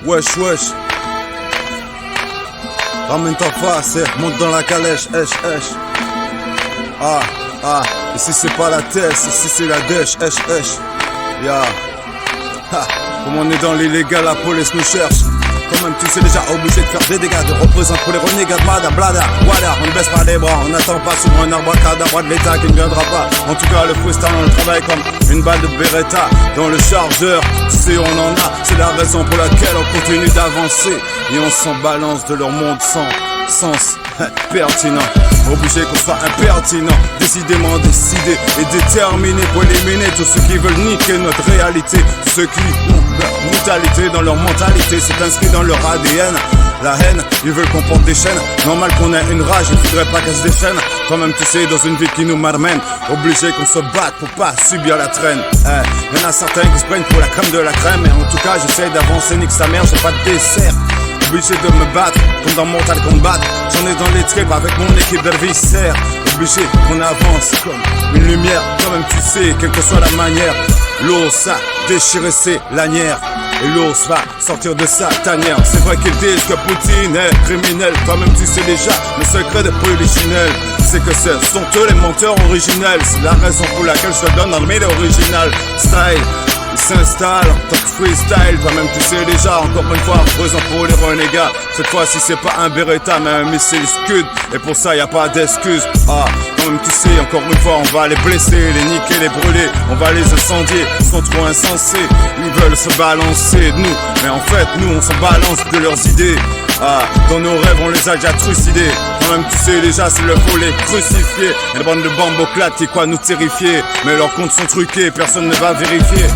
Wesh, wesh. Ramène ta face, monte dans la calèche, esh. Ici c'est pas la tête, ici c'est la dèche, esh. Ya. Comme on est dans l'illégal, la police nous cherche. Quand même tu sais déjà obligé de faire des dégâts, de représenter pour les renégats de Mada, Blada, Wada. On ne baisse pas les bras, on n'attend pas sur un abracadabra de l'état qui ne viendra pas. En tout cas le freestyle on le travaille comme une balle de Beretta dans le chargeur. Tu sais on en a, c'est la raison pour laquelle on continue d'avancer. Et on s'en balance de leur monde sans sens pertinent. Obligé qu'on soit impertinent, décidément décidé et déterminé pour éliminer tous ceux qui veulent niquer notre réalité. Tous ceux qui ont leur brutalité dans leur mentalité, c'est inscrit dans leur ADN. La haine, ils veulent qu'on porte des chaînes. Normal qu'on ait une rage, il faudrait pas qu'elle se déchaîne. Toi-même tu sais, dans une vie qui nous marmène, obligé qu'on se batte pour pas subir la traîne. Y'en a certains qui se prennent pour la crème de la crème, mais en tout cas j'essaie d'avancer, nique sa mère, j'ai pas de dessert. Obligé de me battre, comme dans Mortal Kombat. J'en ai dans les tripes avec mon équipe d'adversaires. Obligé qu'on avance comme une lumière. Toi-même tu sais, quelle que soit la manière. L'ours a déchiré ses lanières et l'ours va sortir de sa tanière. C'est vrai qu'ils disent que Poutine est criminel. Toi-même tu sais déjà le secret de Polichinelle, c'est que ce sont eux les menteurs originels. C'est la raison pour laquelle je te donne dans le milieu original. Style s'installe, top freestyle, toi-même tu sais déjà, encore une fois, présent pour les renégats. Cette fois-ci c'est pas un Beretta mais un missile Scud, et pour ça y a pas d'excuse. Toi-même tu sais, encore une fois, on va les blesser, les niquer, les brûler, on va les incendier, ils sont trop insensés, ils veulent se balancer de nous, mais en fait nous on s'en balance de leurs idées. Dans nos rêves on les a déjà trucidés. Toi-même tu sais déjà c'est le faux les crucifier. Et les bandes de bamboclates qui croient nous terrifier, mais leurs comptes sont truqués, personne ne va vérifier.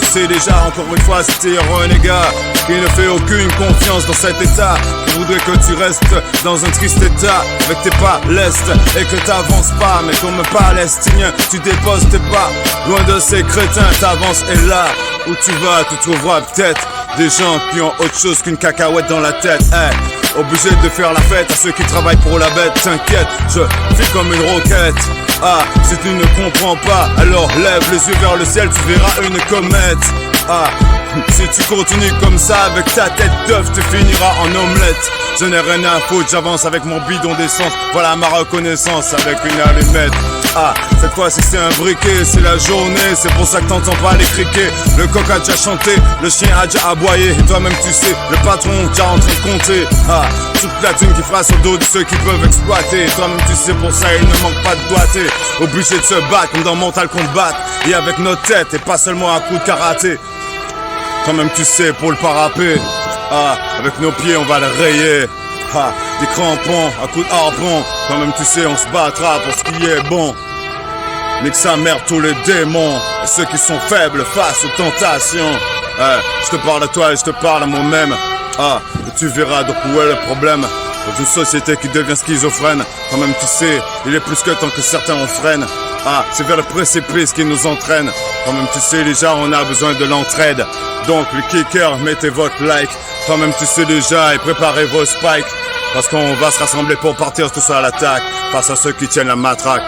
Tu sais déjà encore une fois c'était un renégat qui ne fait aucune confiance dans cet état, qui voudrait que tu restes dans un triste état avec tes pas lestes et que t'avances pas. Mais comme palestinien tu déposes tes pas loin de ces crétins, t'avances et là où tu vas tu trouveras peut-être des gens qui ont autre chose qu'une cacahuète dans la tête. Obligé de faire la fête à ceux qui travaillent pour la bête. T'inquiète, je file comme une roquette. Si tu ne comprends pas, alors lève les yeux vers le ciel, tu verras une comète. Si tu continues comme ça avec ta tête d'œuf, tu finiras en omelette. Je n'ai rien à foutre, j'avance avec mon bidon d'essence. Voilà ma reconnaissance avec une allumette. Cette fois-ci c'est un briquet, c'est la journée, c'est pour ça que t'entends pas les criquets. Le coq a déjà chanté, le chien a déjà aboyé, et toi-même tu sais, le patron déjà en train de compter. Toute la thune qui fera sur le dos de ceux qui peuvent exploiter. Et toi-même tu sais, pour ça il ne manque pas de doigté. Obligé de se battre comme dans Mortal Kombat, et avec notre tête et pas seulement à coup de karaté. Toi-même tu sais, pour le parapet, avec nos pieds on va le rayer. Des crampons à coups de harpon. Toi-même tu sais, on se battra pour ce qui est bon. Nique sa mère tous les démons et ceux qui sont faibles face aux tentations. Je te parle à toi et je te parle à moi-même. Et tu verras donc où est le problème. Dans une société qui devient schizophrène, toi-même tu sais, il est plus que temps que certains on freine. C'est vers le précipice qui nous entraîne. Toi-même tu sais déjà, on a besoin de l'entraide. Donc le kicker, mettez votre like. Toi-même tu sais déjà, et préparez vos spikes, parce qu'on va se rassembler pour partir tous à l'attaque face à ceux qui tiennent la matraque.